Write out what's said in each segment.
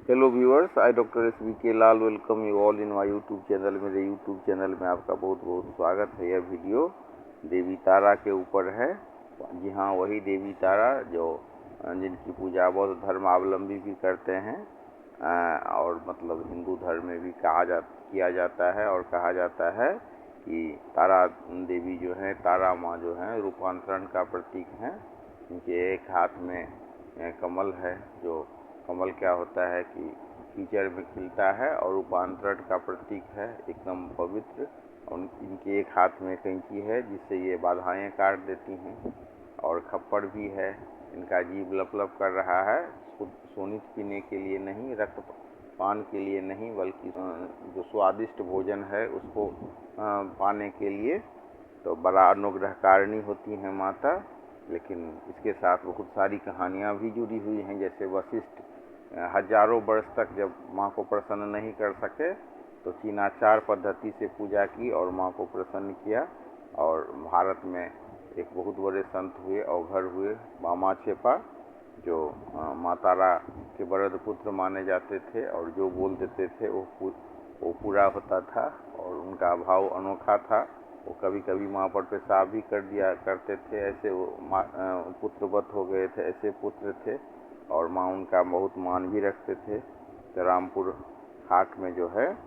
Hello viewers, I doctor S V K Lal welcome you all in my YouTube channel. मेरे YouTube channel में आपका बहुत बहुत स्वागत है। यह वीडियो देवी तारा के ऊपर है। जी हाँ, वही देवी तारा जो जिनकी पूजा बौद्ध धर्मावलंबी भी करते हैं और मतलब हिंदू धर्म में भी किया जाता है। और कहा जाता है कि तारा देवी जो है, तारा माँ जो है, रूपांतरण का प्रतीक हैं। इनके एक हाथ में कमल है। जो कमल क्या होता है कि कीचड़ में खिलता है और रूपांतरण का प्रतीक है, एकदम पवित्र। और इनके एक हाथ में कैंची है जिससे ये बाधाएं काट देती हैं। और खप्पड़ भी है। इनका जीभ लप लप कर रहा है, सोनित पीने के लिए नहीं, रक्त पान के लिए नहीं, बल्कि जो स्वादिष्ट भोजन है उसको पाने के लिए। तो बड़ा अनुग्रहकारिणी होती हैं माता। लेकिन इसके साथ बहुत सारी कहानियाँ भी जुड़ी हुई हैं। जैसे वशिष्ठ हजारों वर्ष तक जब माँ को प्रसन्न नहीं कर सके तो चीनाचार पद्धति से पूजा की और माँ को प्रसन्न किया। और भारत में एक बहुत बड़े संत हुए, अवघड़ हुए, वामाक्षेपा, जो माँ तारा के वरद पुत्र माने जाते थे। और जो बोल देते थे वो पूरा होता था। और उनका भाव अनोखा था। वो कभी कभी माँ पर पेशाब भी कर दिया करते थे। ऐसे वो पुत्रवत हो गए थे, ऐसे पुत्र थे। और माँ उनका बहुत मान भी रखते थे। तो रामपुर हाट में जो है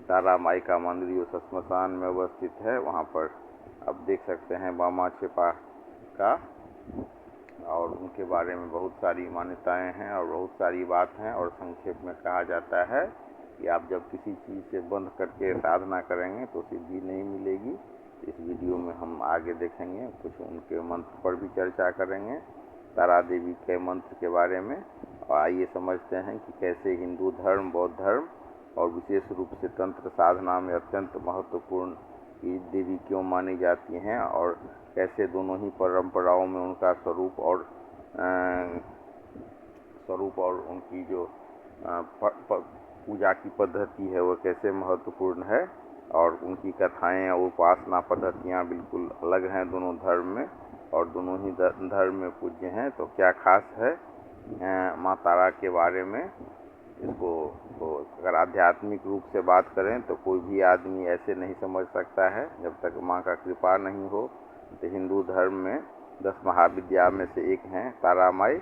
तारा माई का मंदिर उस श्मशान में अवस्थित है। वहाँ पर आप देख सकते हैं वामाक्षेपा का। और उनके बारे में बहुत सारी मान्यताएं हैं और बहुत सारी बात हैं। और संक्षेप में कहा जाता है कि आप जब किसी चीज़ से बंध करके साधना करेंगे तो सिद्धि नहीं मिलेगी। इस वीडियो में हम आगे देखेंगे, कुछ उनके मंत्र पर भी चर्चा करेंगे, तारा देवी के मंत्र के बारे में। और आइए समझते हैं कि कैसे हिंदू धर्म, बौद्ध धर्म और विशेष रूप से तंत्र साधना में अत्यंत महत्वपूर्ण ये देवी क्यों मानी जाती हैं। और कैसे दोनों ही परंपराओं में उनका स्वरूप और उनकी जो पूजा की पद्धति है वो कैसे महत्वपूर्ण है। और उनकी कथाएं और उपासना पद्धतियाँ बिल्कुल अलग हैं दोनों धर्म में। और दोनों ही धर्म में पूज्य हैं। तो क्या खास है माँ तारा के बारे में, इसको तो अगर आध्यात्मिक रूप से बात करें तो कोई भी आदमी ऐसे नहीं समझ सकता है जब तक माँ का कृपा नहीं हो। तो हिंदू धर्म में 10 महाविद्या में से एक हैं तारा माई।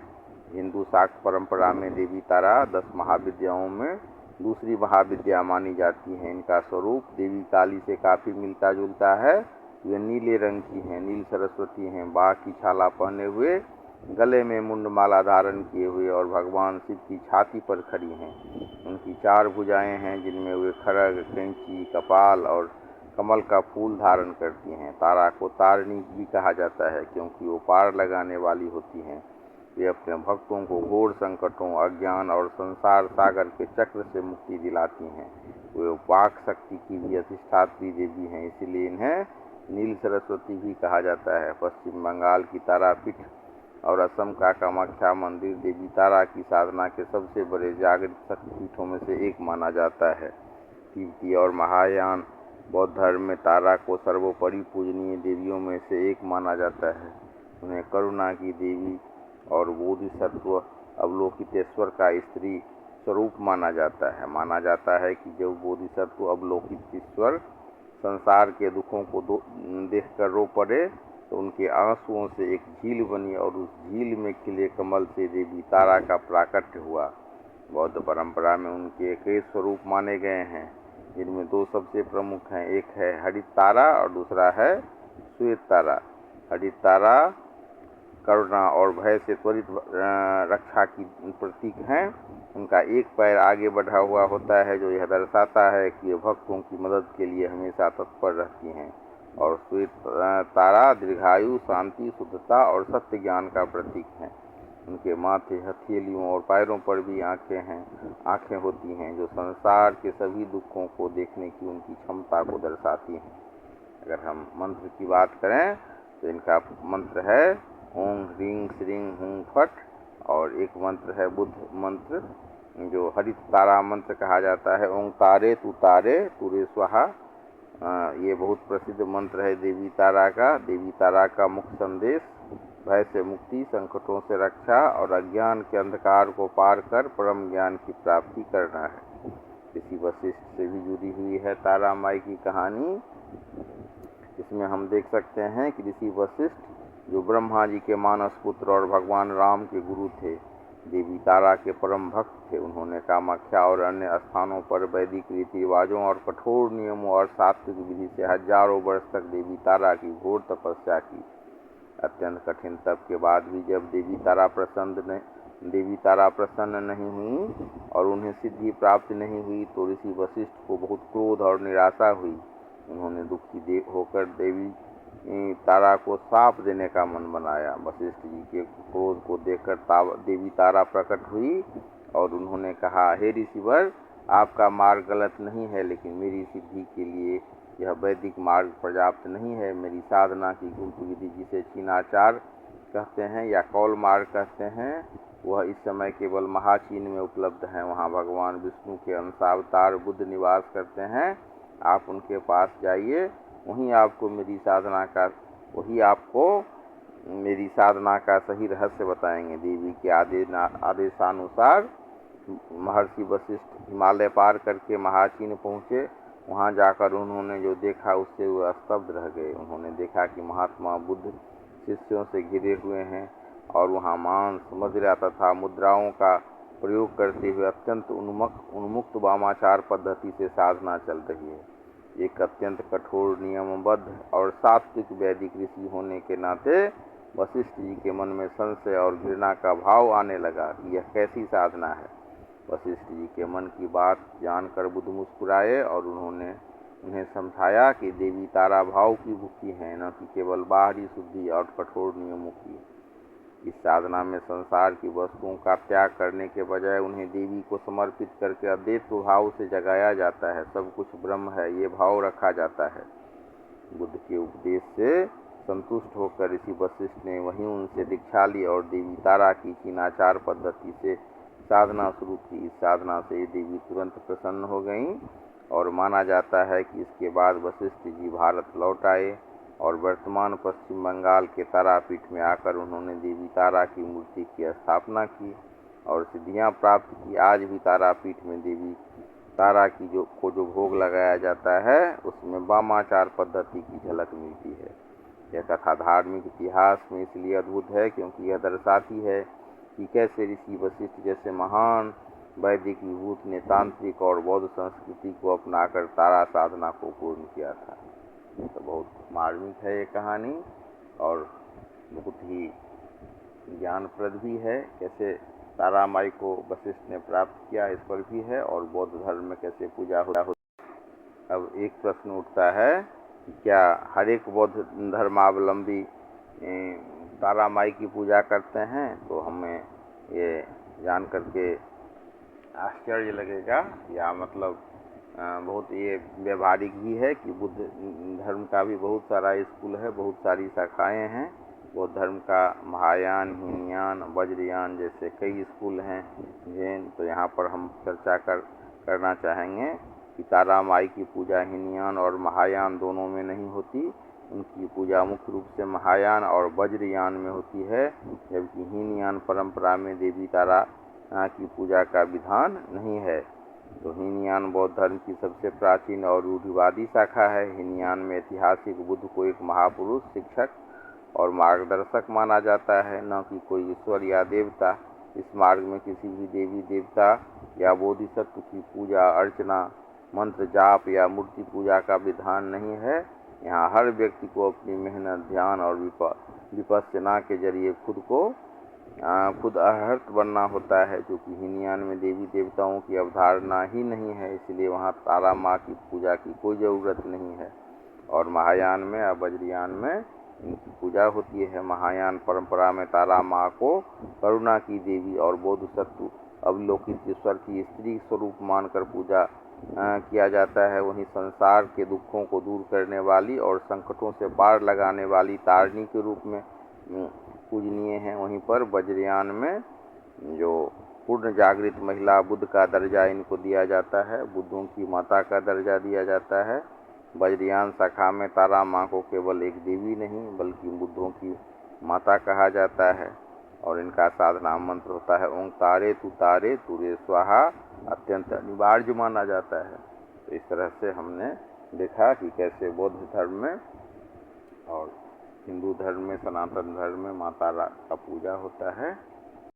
हिंदू शाक्त परंपरा में देवी तारा 10 महाविद्याओं में दूसरी महाविद्या मानी जाती है। इनका स्वरूप देवी काली से काफ़ी मिलता जुलता है। वे नीले रंग की हैं, नील सरस्वती हैं, बाघ की छाला पहने हुए, गले में मुंडमाला धारण किए हुए और भगवान शिव की छाती पर खड़ी हैं। उनकी 4 भुजाएं हैं जिनमें वे खड्ग, कैंची, कपाल और कमल का फूल धारण करती हैं। तारा को तारिणी भी कहा जाता है क्योंकि वो पार लगाने वाली होती हैं। वे अपने भक्तों को घोर संकटों, अज्ञान और संसार सागर के चक्र से मुक्ति दिलाती हैं। वे वाक शक्ति की भी अधिष्ठात्री देवी हैं, इसलिए इन्हें नील सरस्वती भी कहा जाता है। पश्चिम बंगाल की तारापीठ और असम का कामाख्या मंदिर देवी तारा की साधना के सबसे बड़े जागृत शक्तिपीठों में से एक माना जाता है। तिब्बती और महायान बौद्ध धर्म में तारा को सर्वोपरि पूजनीय देवियों में से एक माना जाता है। उन्हें करुणा की देवी और बोधिसत्व अवलोकितेश्वर का स्त्री स्वरूप माना जाता है। माना जाता है कि जब बोधिसत्व अवलोकित ईश्वर संसार के दुखों को देखकर रो पड़े तो उनके आंसुओं से एक झील बनी और उस झील में खिले कमल से देवी तारा का प्राकट्य हुआ। बौद्ध परंपरा में उनके कई स्वरूप माने गए हैं, जिनमें 2 सबसे प्रमुख हैं। एक है हरित तारा और दूसरा है श्वेत तारा। हरित तारा करुणा और भय से त्वरित रक्षा की प्रतीक हैं। उनका एक पैर आगे बढ़ा हुआ होता है जो यह दर्शाता है कि वे भक्तों की मदद के लिए हमेशा तत्पर रहती हैं। और श्वेत तारा दीर्घायु, शांति, शुद्धता और सत्य ज्ञान का प्रतीक है। उनके माथे, हथेलियों और पैरों पर भी आँखें होती हैं जो संसार के सभी दुखों को देखने की उनकी क्षमता को दर्शाती हैं। अगर हम मंत्र की बात करें तो इनका मंत्र है ओम ह्रीं श्रीं हूं फट। और एक मंत्र है बुद्ध मंत्र जो हरित तारा मंत्र कहा जाता है। ओम तारे तुरे स्वाहा। ये बहुत प्रसिद्ध मंत्र है देवी तारा का। देवी तारा का मुख्य संदेश भय से मुक्ति, संकटों से रक्षा और अज्ञान के अंधकार को पार कर परम ज्ञान की प्राप्ति करना है। ऋषि वशिष्ठ से भी जुड़ी हुई है तारा माई की कहानी। इसमें हम देख सकते हैं कि ऋषि वशिष्ठ जो ब्रह्मा जी के मानस पुत्र और भगवान राम के गुरु थे, देवी तारा के परम भक्त थे। उन्होंने कामाख्या और अन्य स्थानों पर वैदिक रीति रिवाजों और कठोर नियमों और सात्विक विधि से हजारों वर्ष तक देवी तारा की घोर तपस्या की। अत्यंत कठिन तप के बाद भी जब देवी तारा प्रसन्न नहीं हुई और उन्हें सिद्धि प्राप्त नहीं हुई तो ऋषि वशिष्ठ को बहुत क्रोध और निराशा हुई। उन्होंने दुखी होकर देवी तारा को शाप देने का मन बनाया। वशिष्ठ जी के क्रोध को देखकर देवी तारा प्रकट हुई और उन्होंने कहा, हे ऋषिवर, आपका मार्ग गलत नहीं है, लेकिन मेरी सिद्धि के लिए यह वैदिक मार्ग पर्याप्त नहीं है। मेरी साधना की गुप्त विधि, जिसे चीनाचार कहते हैं या कौल मार्ग कहते हैं, वह इस समय केवल महाचीन में उपलब्ध है। वहाँ भगवान विष्णु के अंशावतार बुद्ध निवास करते हैं। आप उनके पास जाइए, वहीं आपको मेरी साधना का सही रहस्य बताएंगे। देवी के आदेशानुसार महर्षि वशिष्ठ हिमालय पार करके महाचीन पहुँचे। वहाँ जाकर उन्होंने जो देखा उससे वे स्तब्ध रह गए। उन्होंने देखा कि महात्मा बुद्ध शिष्यों से घिरे हुए हैं और वहाँ मांस, मदिरा तथा मुद्राओं का प्रयोग करते हुए अत्यंत उन्मुक्त वामाचार पद्धति से साधना चल रही है। एक अत्यंत कठोर, नियमबद्ध और सात्विक वैदिक ऋषि होने के नाते वशिष्ठ जी के मन में संशय और घृणा का भाव आने लगा कि यह कैसी साधना है। वशिष्ठ जी के मन की बात जानकर बुद्ध मुस्कुराए और उन्हें समझाया कि देवी तारा भाव की भूखी है, न कि केवल बाहरी शुद्धि और कठोर नियमों की। इस साधना में संसार की वस्तुओं का त्याग करने के बजाय उन्हें देवी को समर्पित करके अद्वैत भाव से जगाया जाता है। सब कुछ ब्रह्म है, ये भाव रखा जाता है। बुद्ध के उपदेश से संतुष्ट होकर ऋषि वशिष्ठ ने वहीं उनसे दीक्षा ली और देवी तारा की चीनाचार पद्धति से साधना शुरू की। इस साधना से देवी तुरंत प्रसन्न हो गईं और माना जाता है कि इसके बाद वशिष्ठ जी भारत लौट आए और वर्तमान पश्चिम बंगाल के तारापीठ में आकर उन्होंने देवी तारा की मूर्ति की स्थापना की और सिद्धियां प्राप्त की। आज भी तारापीठ में देवी तारा की जो भोग लगाया जाता है उसमें वामाचार पद्धति की झलक मिलती है। यह कथा धार्मिक इतिहास में इसलिए अद्भुत है क्योंकि यह दर्शाती है कि कैसे ऋषि वशिष्ठ जैसे महान वैदिक विभूत ने तांत्रिक और बौद्ध संस्कृति को अपनाकर तारा साधना को पूर्ण किया था। तो बहुत मार्मिक है ये कहानी और बहुत ही ज्ञानप्रद भी है। कैसे तारा माई को वशिष्ठ ने प्राप्त किया इस पर भी है और बौद्ध धर्म में कैसे पूजा होता है। अब एक प्रश्न उठता है कि क्या हर एक बौद्ध धर्मावलंबी तारा माई की पूजा करते हैं? तो हमें ये जान करके आश्चर्य लगेगा या मतलब बहुत ये व्यवहारिक भी है कि बुद्ध धर्म का भी बहुत सारा स्कूल है, बहुत सारी शाखाएं हैं। बौद्ध धर्म का महायान, हीनयान, वज्रयान जैसे कई स्कूल हैं जैन। तो यहाँ पर हम चर्चा करना चाहेंगे कि तारा माई की पूजा हीनयान और महायान दोनों में नहीं होती। उनकी पूजा मुख्य रूप से महायान और वज्रयान में होती है, जबकि हीनयान परंपरा में देवी तारा की पूजा का विधान नहीं है। तो हीनयान बौद्ध धर्म की सबसे प्राचीन और रूढ़िवादी शाखा है। हीनयान में ऐतिहासिक बुद्ध को एक महापुरुष, शिक्षक और मार्गदर्शक माना जाता है, न कि कोई ईश्वर या देवता। इस मार्ग में किसी भी देवी देवता या बोधिसत्व की पूजा अर्चना, मंत्र जाप या मूर्ति पूजा का विधान नहीं है। यहाँ हर व्यक्ति को अपनी मेहनत, ध्यान और विपश्यना के जरिए खुद अहर्त बनना होता है, जो कि हीनयान में देवी देवताओं की अवधारणा ही नहीं है। इसलिए वहाँ तारा माँ की पूजा की कोई ज़रूरत नहीं है। और महायान में या वज्रयान में इनकी पूजा होती है। महायान परंपरा में तारा माँ को करुणा की देवी और बोधिसत्व अवलोकित ईश्वर की स्त्री स्वरूप मानकर पूजा किया जाता है। वहीं संसार के दुखों को दूर करने वाली और संकटों से पार लगाने वाली तारिणी के रूप में पूजनीय है। वहीं पर वज्रयान में जो पूर्ण जागृत महिला बुद्ध का दर्जा इनको दिया जाता है, बुद्धों की माता का दर्जा दिया जाता है। वज्रयान शाखा में तारा माँ को केवल एक देवी नहीं बल्कि बुद्धों की माता कहा जाता है और इनका साधना मंत्र होता है ओं तारे तुरे स्वाहा, अत्यंत अनिवार्य माना जाता है। तो इस तरह से हमने देखा कि कैसे बौद्ध धर्म में और हिंदू धर्म में, सनातन धर्म में माता का पूजा होता है।